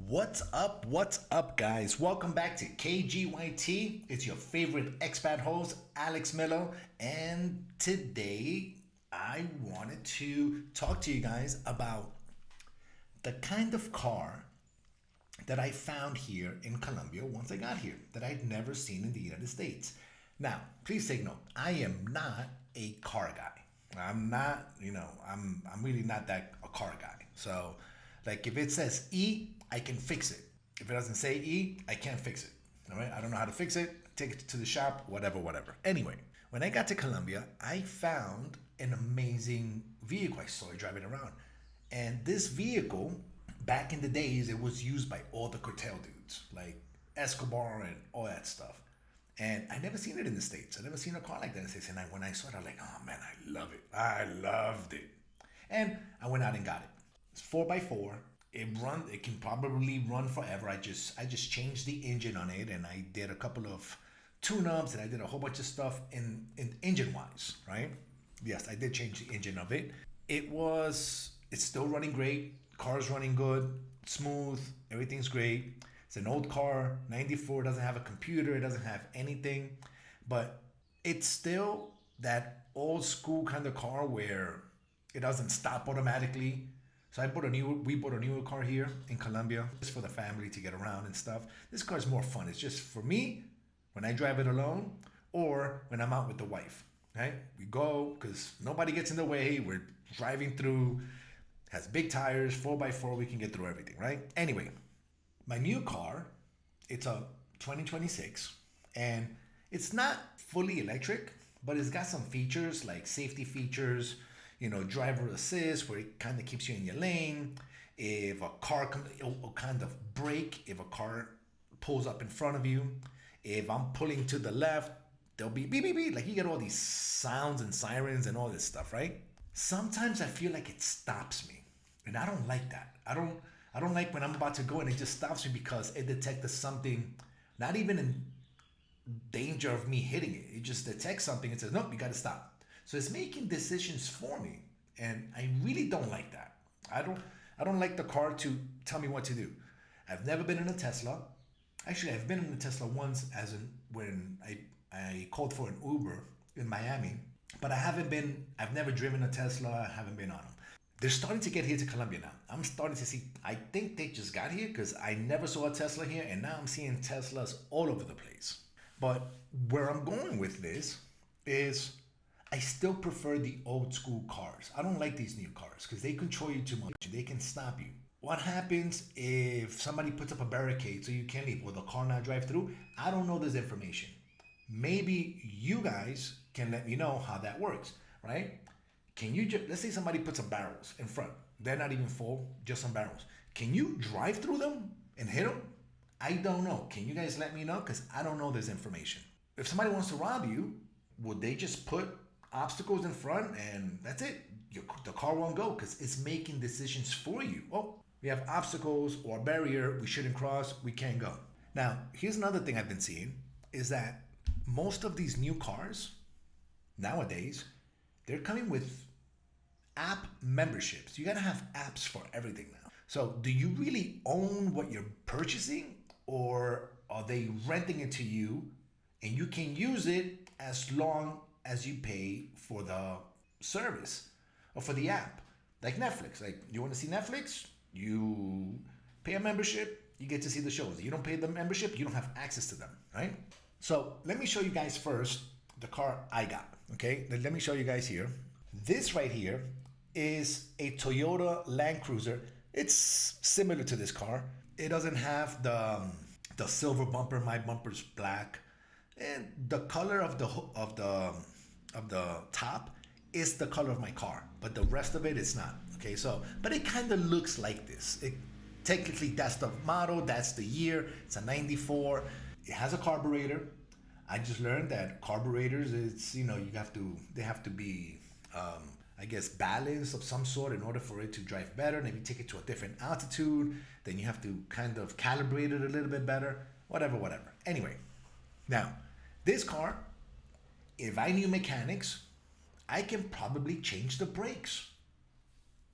What's up? What's up, guys? Welcome back to KGYT. It's your favorite expat host, Alex Mello, and today I wanted to talk to you guys about the kind of car that I found here in Colombia once I got here that I'd never seen in the United States. Now, please take note, I am not a car guy. I'm not, I'm really not that a car guy. So, like if it says E, I can fix it. If it doesn't say E, I can't fix it. All right, I don't know how to fix it. Take it to the shop, whatever. Anyway, when I got to Colombia, I found an amazing vehicle. I saw it driving around. And this vehicle, back in the days, it was used by all the cartel dudes, like Escobar and all that stuff. And I never seen it in the States. I never seen a car like that in the States. And when I saw it, I was like, oh man, I love it. I loved it. And I went out and got it. It's 4x4. It can probably run forever. I just changed the engine on it, and I did a couple of tune-ups, and I did a whole bunch of stuff in engine-wise, right? Yes, I did change the engine of it. It's still running great. Car's running good, smooth, everything's great. It's an old car, 94, doesn't have a computer, it doesn't have anything, but it's still that old school kind of car where it doesn't stop automatically. So we bought a newer car here in Colombia just for the family to get around and stuff. This car is more fun. It's just for me when I drive it alone or when I'm out with the wife, right? We go because nobody gets in the way. We're driving through, has big tires, 4x4, we can get through everything, right? Anyway, my new car, it's a 2026 and it's not fully electric, but it's got some features like safety features, driver assist, where it kind of keeps you in your lane. If a car it'll kind of brake if a car pulls up in front of you. If I'm pulling to the left, there'll be beep, beep, beep. Like you get all these sounds and sirens and all this stuff, right? Sometimes I feel like it stops me, and I don't like that. I don't like when I'm about to go and it just stops me because it detected something, not even in danger of me hitting it. It just detects something and says, nope, you got to stop. So it's making decisions for me, and I really don't like that. I don't like the car to tell me what to do. I've never been in a Tesla. Actually, I've been in a Tesla once when I called for an Uber in Miami, but I've never driven a Tesla. I haven't been on them. They're starting to get here to Colombia now. I'm starting to see, I think they just got here because I never saw a Tesla here, and now I'm seeing Teslas all over the place. But where I'm going with this is I still prefer the old school cars. I don't like these new cars because they control you too much. They can stop you. What happens if somebody puts up a barricade so you can't leave? Will the car not drive through? I don't know this information. Maybe you guys can let me know how that works, right? Can you let's say somebody puts some barrels in front. They're not even full, just some barrels. Can you drive through them and hit them? I don't know. Can you guys let me know? Because I don't know this information. If somebody wants to rob you, would they just put obstacles in front and that's it? The car won't go because it's making decisions for you. Oh, we have obstacles or a barrier we shouldn't cross, we can't go. Now, here's another thing I've been seeing is that most of these new cars nowadays, they're coming with app memberships. You gotta have apps for everything now. So do you really own what you're purchasing, or are they renting it to you and you can use it as long as you pay for the service or for the app? Like Netflix. Like you want to see Netflix, you pay a membership, you get to see the shows. You don't pay the membership, you don't have access to them, right? So let me show you guys first the car I got, okay? Let me show you guys here. This right here is a Toyota Land Cruiser. It's similar to this car. It doesn't have the silver bumper. My bumper's black, and the color of the top is the color of my car, but the rest of it is not. Okay, so but it kind of looks like this. Technically that's the model, that's the year. It's a 94. It has a carburetor. I just learned that carburetors, they have to be I guess balanced of some sort in order for it to drive better. And if you take it to a different altitude, then you have to kind of calibrate it a little bit better. Whatever. Anyway, now this car, if I knew mechanics, I can probably change the brakes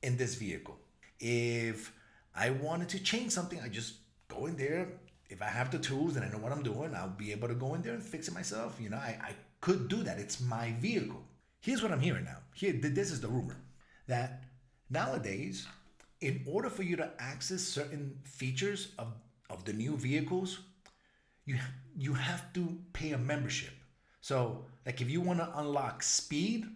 in this vehicle. If I wanted to change something, I just go in there. If I have the tools and I know what I'm doing, I'll be able to go in there and fix it myself. I could do that. It's my vehicle. Here's what I'm hearing now. This is the rumor that nowadays, in order for you to access certain features of the new vehicles, you have to pay a membership. So, like if you want to unlock speed,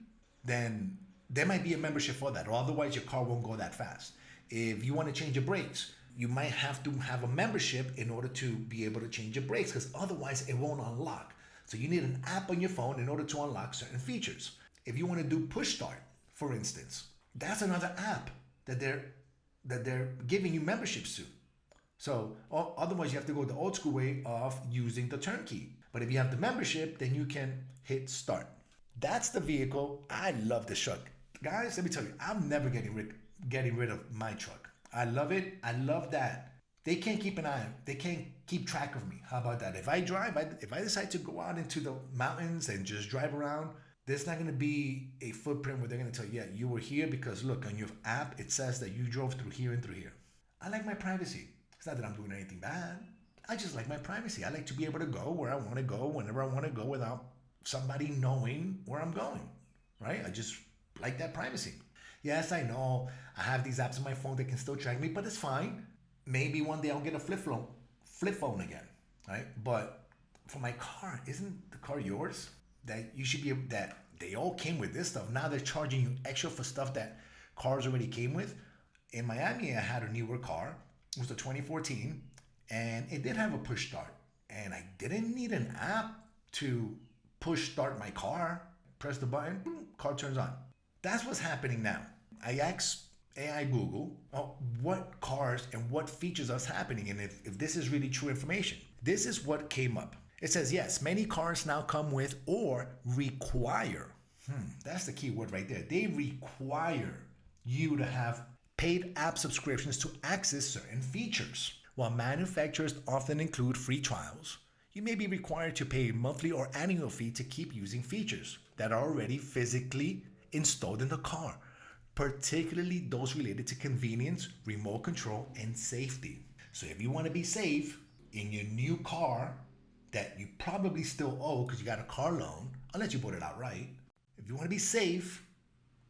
then there might be a membership for that, or otherwise your car won't go that fast. If you want to change your brakes, you might have to have a membership in order to be able to change your brakes, because otherwise it won't unlock. So you need an app on your phone in order to unlock certain features. If you want to do push start, for instance, that's another app that they're giving you memberships to. So otherwise you have to go the old school way of using the turnkey. But if you have the membership, then you can hit start. That's the vehicle. I love this truck. Guys, let me tell you, I'm never getting rid of my truck. I love it. I love that they can't keep an eye on. They can't keep track of me. How about that? If I decide to go out into the mountains and just drive around, there's not going to be a footprint where they're going to tell you, yeah, you were here because look, on your app, it says that you drove through here and through here. I like my privacy. It's not that I'm doing anything bad. I just like my privacy. I like to be able to go where I want to go, whenever I want to go, without somebody knowing where I'm going, right? I just like that privacy. Yes, I know I have these apps on my phone that can still track me, but it's fine. Maybe one day I'll get a flip phone again, right? But for my car, isn't the car yours? That you should be able, that they all came with this stuff. Now they're charging you extra for stuff that cars already came with. In Miami, I had a newer car. It was a 2014, and it did have a push start. And I didn't need an app to push start my car. Press the button, boom, car turns on. That's what's happening now. I asked AI Google what cars and what features are happening, and if this is really true information. This is what came up. It says, yes, many cars now come with or require. That's the key word right there. They require you to have paid app subscriptions to access certain features. While manufacturers often include free trials, you may be required to pay a monthly or annual fee to keep using features that are already physically installed in the car, particularly those related to convenience, remote control, and safety. So if you want to be safe in your new car that you probably still owe because you got a car loan, unless you bought it outright, if you want to be safe,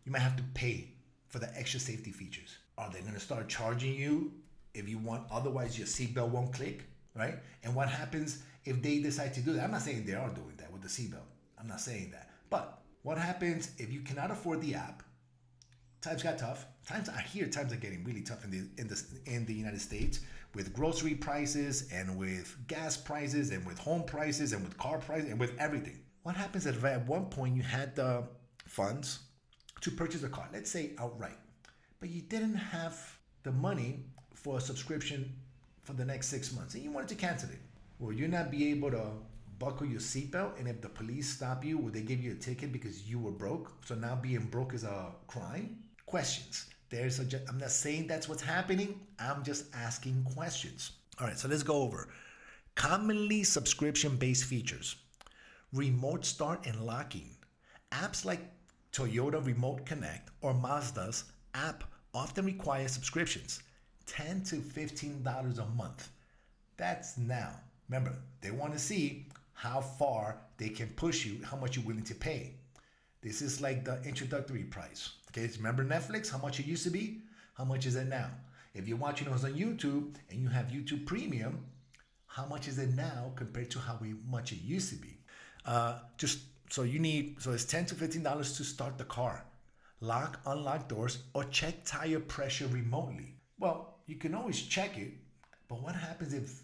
you might have to pay for the extra safety features. Are they going to start charging you if you want, otherwise your seatbelt won't click, right? And what happens if they decide to do that? I'm not saying they are doing that with the seatbelt. I'm not saying that. But what happens if you cannot afford the app? Times got tough. Times are getting really tough in the United States, with grocery prices and with gas prices and with home prices and with car prices and with everything. What happens if at one point you had the funds to purchase a car, let's say outright, but you didn't have the money for a subscription for the next 6 months and you wanted to cancel it? Will you not be able to buckle your seatbelt? And if the police stop you, will they give you a ticket because you were broke? So now being broke is a crime? Questions. I'm not saying that's what's happening. I'm just asking questions. All right, so let's go over commonly subscription-based features. Remote start and locking. Apps like Toyota Remote Connect or Mazda's app often require subscriptions, $10 to $15 a month. That's now. Remember, they want to see how far they can push you, how much you're willing to pay. This is like the introductory price. Okay, remember Netflix, how much it used to be? How much is it now? If you're watching us on YouTube and you have YouTube Premium, how much is it now compared to how much it used to be? So it's $10 to $15 to start the car. Lock, unlock doors, or check tire pressure remotely. Well, you can always check it, but what happens if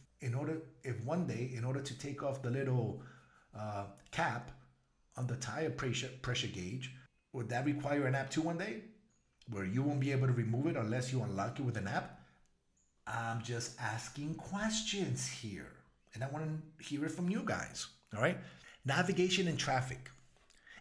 one day, in order to take off the little cap on the tire pressure gauge, would that require an app too one day? Where you won't be able to remove it unless you unlock it with an app? I'm just asking questions here, and I want to hear it from you guys, all right? Navigation and traffic.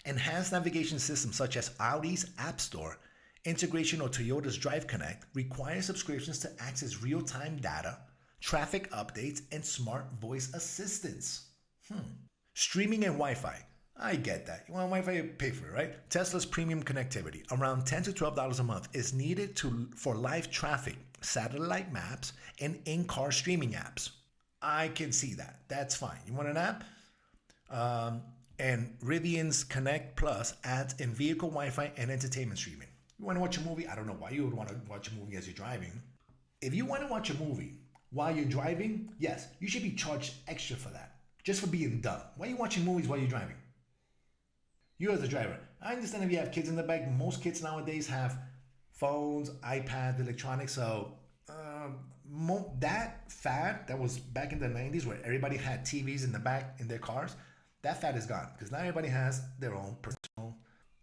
Enhanced navigation systems such as Audi's App Store, integration or Toyota's Drive Connect require subscriptions to access real-time data, traffic updates, and smart voice assistants. Streaming and Wi-Fi. I get that. You want Wi-Fi, pay for it, right? Tesla's premium connectivity, around $10 to $12 a month, is needed for live traffic satellite maps, and in-car streaming apps. I can see that. That's fine. You want an app? And Rivian's Connect Plus adds in-vehicle Wi-Fi and entertainment streaming. You want to watch a movie? I don't know why you would want to watch a movie as you're driving. If you want to watch a movie while you're driving, yes, you should be charged extra for that, just for being dumb. Why are you watching movies while you're driving? You as a driver, I understand if you have kids in the back. Most kids nowadays have phones, iPads, electronics. So that fad that was back in the 90s where everybody had TVs in the back in their cars, that fad is gone because now everybody has their own personal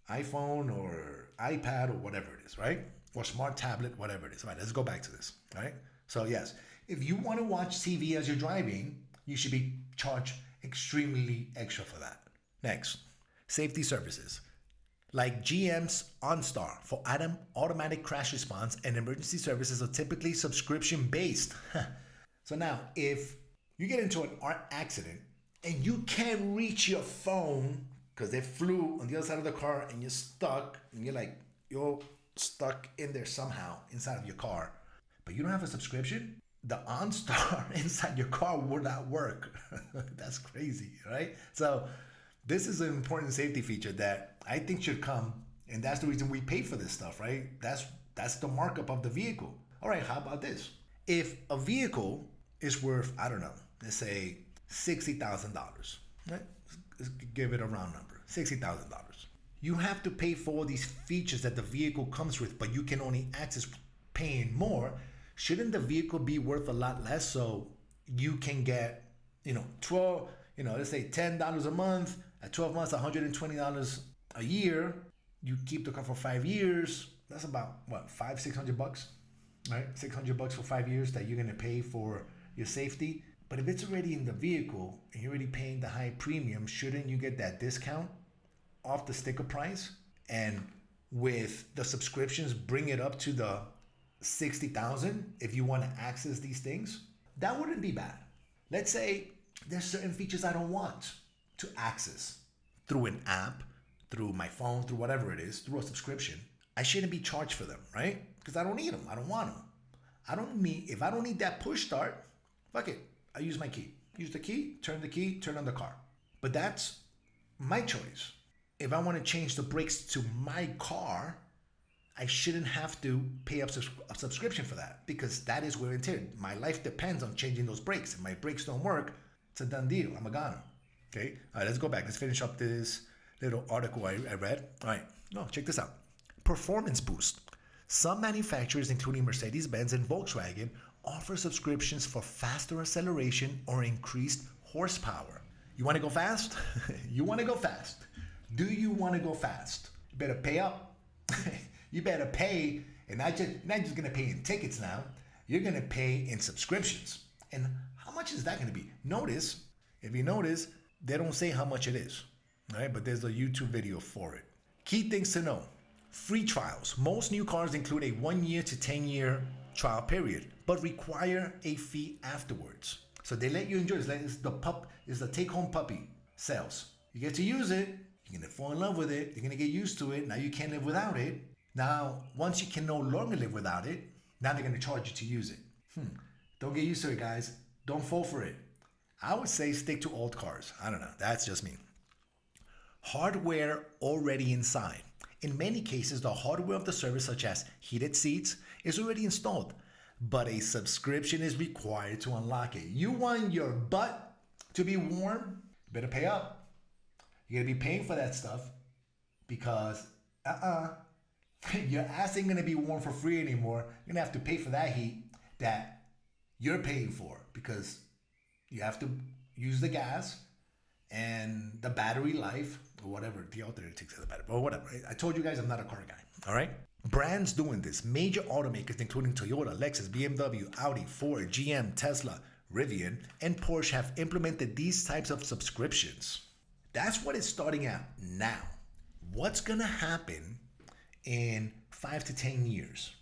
iPhone or iPad or whatever it is, right? Or smart tablet, whatever it is. All right, let's go back to this, right? So yes, if you want to watch TV as you're driving, you should be charged extremely extra for that. Next, safety services. Like GM's OnStar for automatic crash response and emergency services are typically subscription-based. So now, if you get into an accident and you can't reach your phone because they flew on the other side of the car and you're stuck and you're stuck in there somehow inside of your car, but you don't have a subscription, the OnStar inside your car will not work. That's crazy, right? So this is an important safety feature that I think should come, and that's the reason we pay for this stuff, right? That's the markup of the vehicle. All right, how about this? If a vehicle is worth, I don't know, let's say $60,000, right? Let's give it a round number, $60,000. You have to pay for all these features that the vehicle comes with, but you can only access paying more. Shouldn't the vehicle be worth a lot less so you can get, 12, let's say $10 a month, at 12 months, $120 a year. You keep the car for 5 years. That's about what, $600, right? $600 for 5 years that you're gonna pay for your safety. But if it's already in the vehicle and you're already paying the high premium, shouldn't you get that discount off the sticker price? And with the subscriptions, bring it up to the 60,000 if you want to access these things. That wouldn't be bad. Let's say there's certain features I don't want to access through an app, through my phone, through whatever it is, through a subscription. I shouldn't be charged for them, right? Because I don't need them. I don't want them. If I don't need that push start, fuck it. I use my key. Use the key, turn on the car. But that's my choice. If I want to change the brakes to my car, I shouldn't have to pay up a subscription for that because that is wear and tear. My life depends on changing those brakes. If my brakes don't work, it's a done deal. I'm a goner. Okay, all right, let's go back. Let's finish up this little article I read. All right, check this out. Performance boost. Some manufacturers, including Mercedes-Benz and Volkswagen, offer subscriptions for faster acceleration or increased horsepower. You want to go fast? You want to go fast. Do you want to go fast? You better pay up. You better pay, and not just going to pay in tickets now. You're going to pay in subscriptions. And how much is that going to be? If you notice, they don't say how much it is, right? But there's a YouTube video for it. Key things to know. Free trials. Most new cars include a 1 year to 10-year trial period, but require a fee afterwards. So they let you enjoy it. It's the take-home puppy sales. You get to use it. You're going to fall in love with it. You're going to get used to it. Now you can't live without it. Now, once you can no longer live without it, now they're going to charge you to use it. Don't get used to it, guys. Don't fall for it. I would say stick to old cars. I don't know. That's just me. Hardware already inside. In many cases, the hardware of the service, such as heated seats, is already installed, but a subscription is required to unlock it. You want your butt to be warm? You better pay up. You're going to be paying for that stuff because your ass ain't going to be warm for free anymore. You're going to have to pay for that heat that you're paying for because you have to use the gas and the battery life or whatever. The alternator takes the battery, but whatever. I told you guys I'm not a car guy. All right. Brands doing this. Major automakers, including Toyota, Lexus, BMW, Audi, Ford, GM, Tesla, Rivian, and Porsche have implemented these types of subscriptions. That's what it's starting at now. What's going to happen in 5 to 10 years?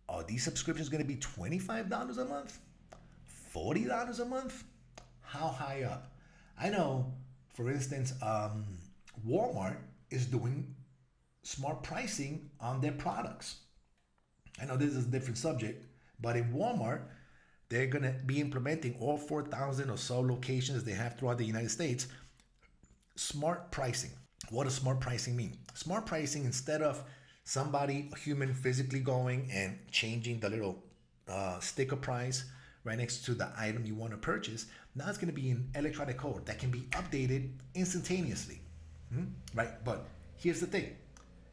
Are these subscriptions going to be $25 a month? $40 a month? How high up? I know, for instance, Walmart is doing smart pricing on their products. I know this is a different subject, But in Walmart, they're going to be implementing all 4,000 or so locations they have throughout the United States. Smart pricing. What does smart pricing mean? Smart pricing, instead of somebody, a human, physically going and changing the little sticker price right next to the item you want to purchase, now it's going to be an electronic code that can be updated instantaneously. Right? But here's the thing.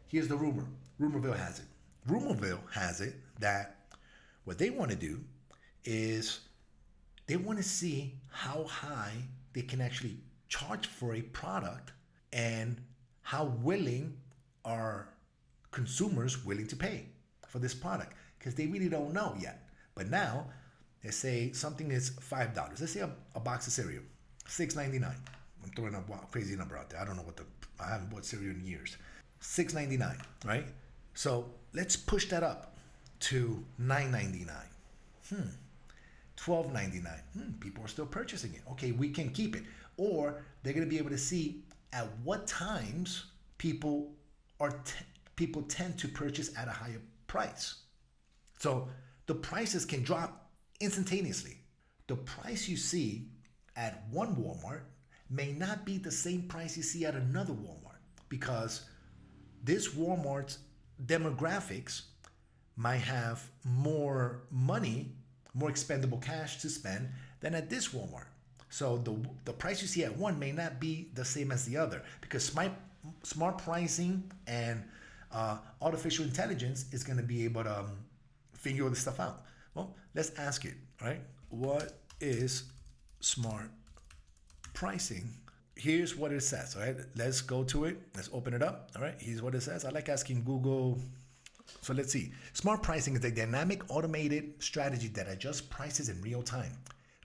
Here's the rumor. Rumorville has it. Rumorville has it that what they want to do is they want to see how high they can actually charge for a product and how willing are consumers willing to pay for this product, because they really don't know yet. But now, let's say something is $5. Let's say a box of cereal, $6.99. I'm throwing a crazy number out there. I don't know I haven't bought cereal in years. $6.99, right? So let's push that up to $9.99. $12.99. People are still purchasing it. Okay, we can keep it. Or they're going to be able to see at what times people tend to purchase at a higher price. So the prices can drop instantaneously. The price you see at one Walmart may not be the same price you see at another Walmart, because this Walmart's demographics might have more money, more expendable cash to spend than at this Walmart. So the price you see at one may not be the same as the other, because smart pricing and artificial intelligence is going to be able to figure all this stuff out. Well, let's ask it, right? What is smart pricing? Here's what it says, all right? Let's go to it. Let's open it up, all right? Here's what it says. I like asking Google. So let's see. Smart pricing is a dynamic automated strategy that adjusts prices in real time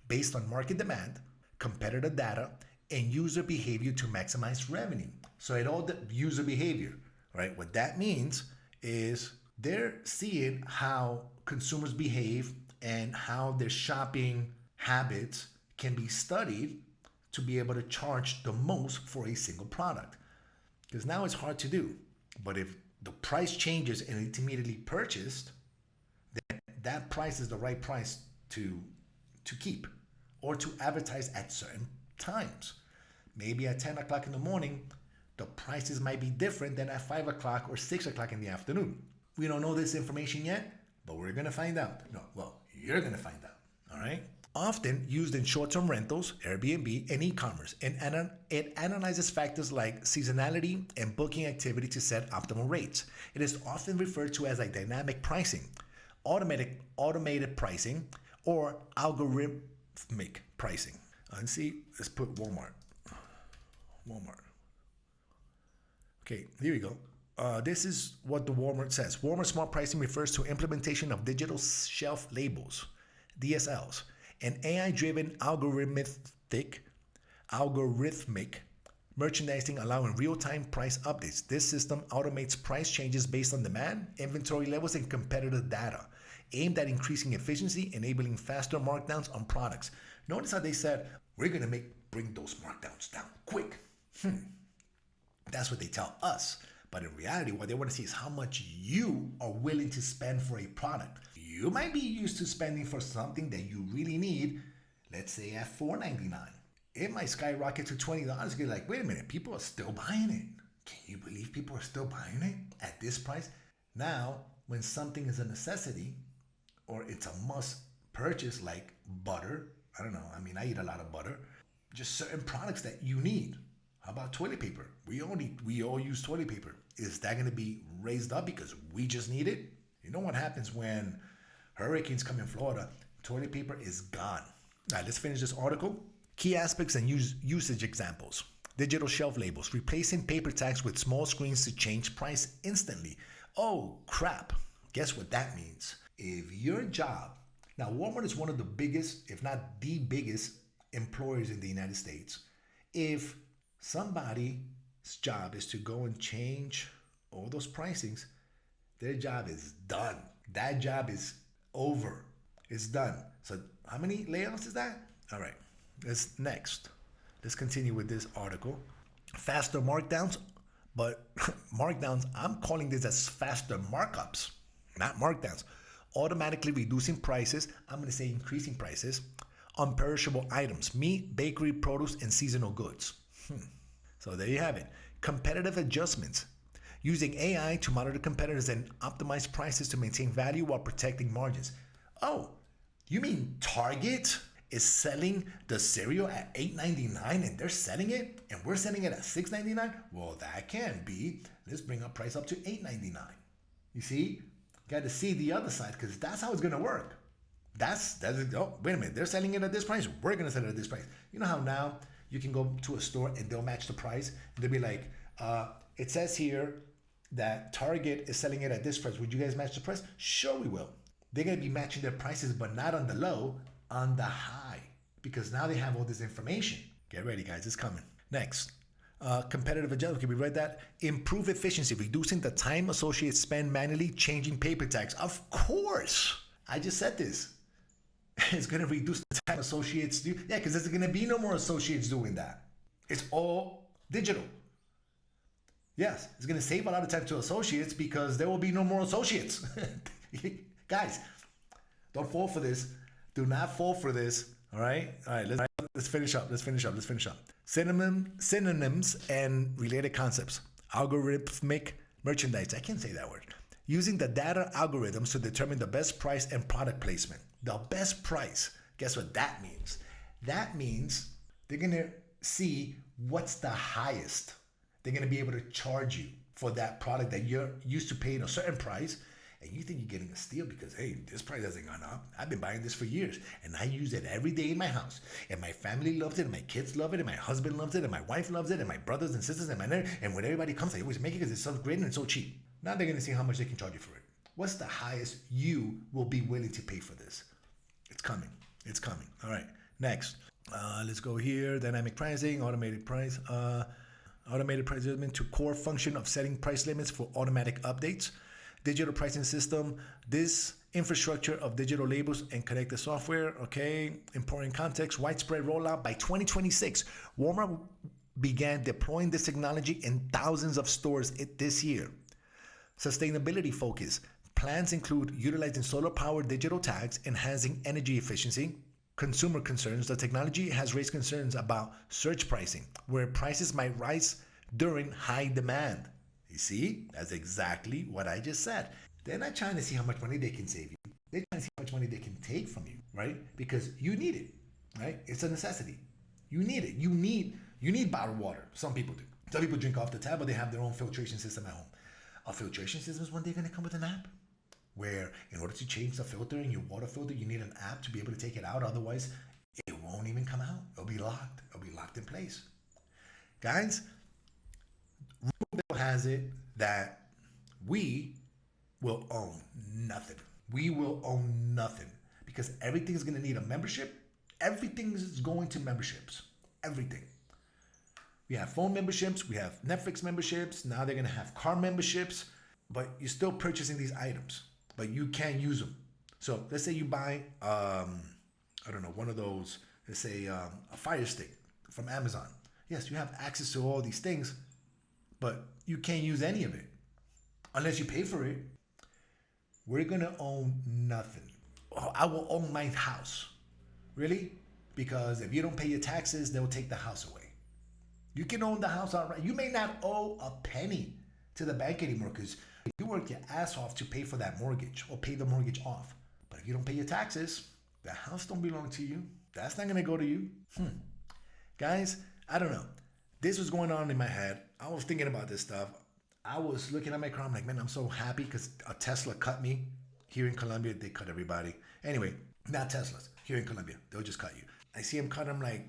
based on market demand, competitor data, and user behavior to maximize revenue. So it all the user behavior, right? What that means is they're seeing how consumers behave and how their shopping habits can be studied to be able to charge the most for a single product. Because now it's hard to do. But if the price changes and it's immediately purchased, then that price is the right price to keep or to advertise at certain times. Maybe at 10 o'clock in the morning, the prices might be different than at 5 o'clock or 6 o'clock in the afternoon. We don't know this information yet, but we're going to find out. No, well, you're going to find out, all right? Often used in short-term rentals, Airbnb, and e-commerce, and it analyzes factors like seasonality and booking activity to set optimal rates. It is often referred to as a dynamic pricing, automated pricing, or algorithmic pricing. And see, let's put Walmart. Okay, here we go. This is what the Walmart says. Walmart smart pricing refers to implementation of digital shelf labels, DSLs, an AI-driven algorithmic merchandising allowing real-time price updates. This system automates price changes based on demand, inventory levels, and competitor data, aimed at increasing efficiency, enabling faster markdowns on products. Notice how they said, we're going to bring those markdowns down quick. That's what they tell us. But in reality, what they want to see is how much you are willing to spend for a product. You might be used to spending for something that you really need, let's say at $4.99. It might skyrocket to $20. You're like, wait a minute, people are still buying it. Can you believe people are still buying it at this price? Now, when something is a necessity or it's a must purchase, like butter, I don't know, I eat a lot of butter, just certain products that you need. How about toilet paper? We all use toilet paper. Is that going to be raised up because we just need it? You know what happens when hurricanes come in Florida? Toilet paper is gone. All right, let's finish this article. Key aspects and usage examples. Digital shelf labels, replacing paper tags with small screens to change price instantly. Oh, crap. Guess what that means? If your job, now Walmart is one of the biggest, if not the biggest employers in the United States. If somebody's job is to go and change all those pricings, their job is done. That job is over. It's done. So how many layoffs is that? All right. Let's continue with this article. Faster markdowns, but markdowns, I'm calling this as faster markups, not markdowns. automatically reducing prices, I'm going to say increasing prices, on perishable items, meat, bakery, produce, and seasonal goods. So there you have it. Competitive adjustments. Using AI to monitor competitors and optimize prices to maintain value while protecting margins. Oh, you mean Target is selling the cereal at $8.99 and they're selling it and we're selling it at $6.99? Well, that can't be. Let's bring our price up to $8.99. You see? Got to see the other side because that's how it's going to work. Oh, wait a minute. They're selling it at this price. We're going to sell it at this price. You know how now you can go to a store and they'll match the price? And they'll be like, it says here that Target is selling it at this price. Would you guys match the price? Sure, we will. They're going to be matching their prices, but not on the low, on the high. Because now they have all this information. Get ready, guys. It's coming. Next. Competitive adjustment. Can we read that? Improve efficiency, reducing the time associates spend manually changing paper tags. Of course. I just said this. It's going to reduce the time associates do. Yeah, because there's going to be no more associates doing that. It's all digital. Yes, it's going to save a lot of time to associates because there will be no more associates. Guys, don't fall for this. Do not fall for this. All right? All right, let's finish up. Synonyms and related concepts. Algorithmic merchandise. I can't say that word. Using the data algorithms to determine the best price and product placement. The best price. Guess what that means? That means they're going to see what's the highest. They're going to be able to charge you for that product that you're used to paying a certain price. And you think you're getting a steal because, hey, this price hasn't gone up. I've been buying this for years. And I use it every day in my house. And my family loves it. And my kids love it. And my husband loves it. And my wife loves it. And my brothers and sisters. And when everybody comes, they always make it because it's so great and it's so cheap. Now they're going to see how much they can charge you for it. What's the highest you will be willing to pay for this? It's coming. It's coming. All right. Next. Let's go here. Dynamic pricing. Automated price adjustment to core function of setting price limits for automatic updates. Digital pricing system. This infrastructure of digital labels and connected software. Okay. Important context. Widespread rollout by 2026. Walmart began deploying this technology in thousands of stores this year. Sustainability focus. Plans include utilizing solar-powered digital tags, enhancing energy efficiency. Consumer concerns. The technology has raised concerns about surge pricing, where prices might rise during high demand. You see, that's exactly what I just said. They're not trying to see how much money they can save you. They're trying to see how much money they can take from you, right? Because you need it, right? It's a necessity. You need it. You need bottled water. Some people do. Some people drink off the tap, but they have their own filtration system at home. A filtration system is one day going to come with an app where in order to change the filter in your water filter, you need an app to be able to take it out. Otherwise, it won't even come out. It'll be locked. It'll be locked in place. Guys, rule bill has it that we will own nothing. We will own nothing because everything is going to need a membership. Everything is going to memberships. Everything. We have phone memberships. We have Netflix memberships. Now they're going to have car memberships. But you're still purchasing these items. But you can't use them. So let's say you buy, one of those, let's say a Fire Stick from Amazon. Yes, you have access to all these things, but you can't use any of it unless you pay for it. We're going to own nothing. I will own my house. Really? Because if you don't pay your taxes, they'll take the house away. You can own the house outright. You may not owe a penny to the bank anymore because you work your ass off to pay for that mortgage or pay the mortgage off. But if you don't pay your taxes, the house don't belong to you. That's not going to go to you. Guys, I don't know. This was going on in my head. I was thinking about this stuff. I was looking at my car. I'm like, man, I'm so happy because a Tesla cut me. Here in Colombia, they cut everybody. Anyway, not Teslas. Here in Colombia, they'll just cut you. I see him cut. I'm like,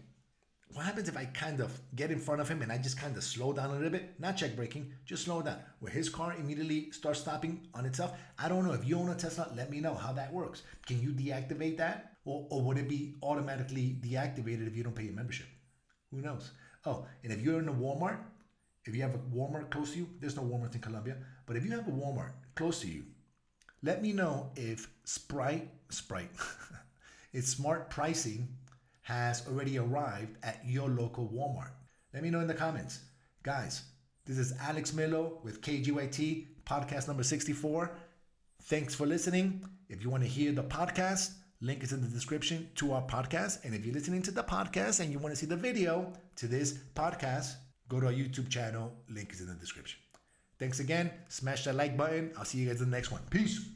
what happens if I kind of get in front of him and I just kind of slow down a little bit? Not check braking, just slow down. Where his car immediately starts stopping on itself. I don't know. If you own a Tesla, let me know how that works. Can you deactivate that? Or would it be automatically deactivated if you don't pay your membership? Who knows? Oh, and if you're in a Walmart, if you have a Walmart close to you, there's no Walmart in Colombia, but if you have a Walmart close to you, let me know if it's smart pricing has already arrived at your local Walmart. Let me know in the comments. Guys, this is Alex Milo with KGYT Podcast number 64. Thanks for listening. If you want to hear the podcast, link is in the description to our podcast. And if you're listening to the podcast and you want to see the video to this podcast, go to our YouTube channel. Link is in the description. Thanks again. Smash that like button. I'll see you guys in the next one. Peace.